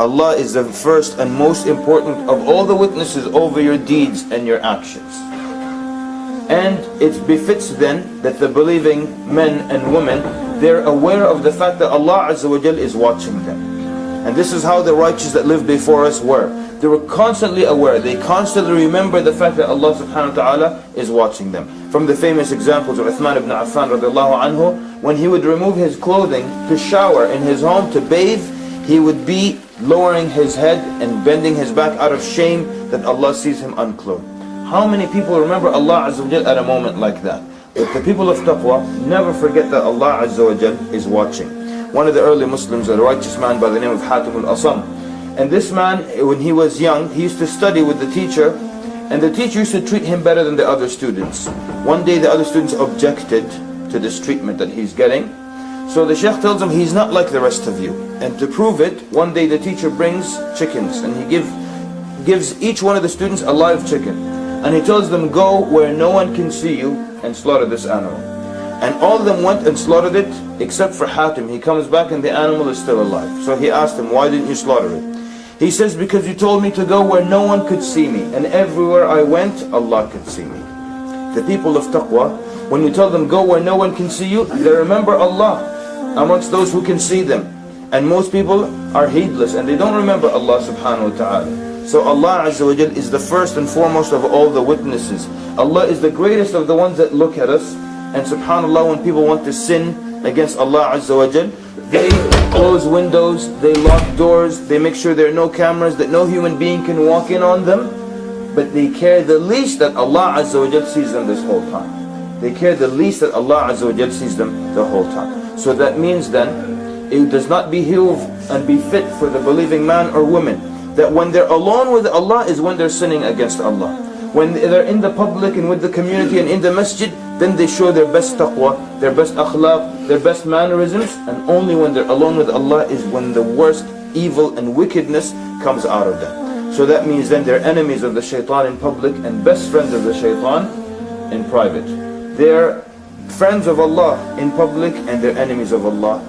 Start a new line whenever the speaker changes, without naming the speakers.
Allah is the first and most important of all the witnesses over your deeds and your actions. And it befits then that the believing men and women, they're aware of the fact that Allah Azza wa Jal is watching them. And this is how the righteous that lived before us were. They were constantly aware. They constantly remember the fact that Allah subhanahu wa ta'ala is watching them. From the famous examples of Uthman ibn Affan radiallahu anhu, when he would remove his clothing to shower in his home to bathe, he would be lowering his head and bending his back out of shame that Allah sees him unclothed. How many people remember Allah Azza wa Jal at a moment like that? But the people of taqwa never forget that Allah Azza wa Jal is watching. One of the early Muslims, a righteous man by the name of Hatim al-Asam. And this man, when he was young, he used to study with the teacher, and the teacher used to treat him better than the other students. One day the other students objected to this treatment that he's getting. So the Shaykh tells him, he's not like the rest of you. And to prove it, one day the teacher brings chickens, and he gives each one of the students a live chicken. And he tells them, go where no one can see you and slaughter this animal. And all of them went and slaughtered it, except for Hatim. He comes back and the animal is still alive. So he asked him, why didn't you slaughter it? He says, because you told me to go where no one could see me. And everywhere I went, Allah could see me. The people of taqwa, when you tell them, go where no one can see you, they remember Allah amongst those who can see them. And most people are heedless and they don't remember Allah subhanahu wa ta'ala. So Allah Azza wa Jal is the first and foremost of all the witnesses. Allah is the greatest of the ones that look at us. And subhanAllah, when people want to sin against Allah Azza wa Jal, they close windows, they lock doors, they make sure there are no cameras, that no human being can walk in on them. But they care the least that Allah Azza wa Jal sees them this whole time. They care the least that Allah Azza wa Jal sees them the whole time. So that means then, it does not behoove and be fit for the believing man or woman that when they're alone with Allah is when they're sinning against Allah. When they're in the public and with the community and in the masjid, then they show their best taqwa, their best akhlaq, their best mannerisms. And only when they're alone with Allah is when the worst evil and wickedness comes out of them. So that means then they're enemies of the shaitan in public and best friends of the shaitan in private. They're friends of Allah in public and they're enemies of Allah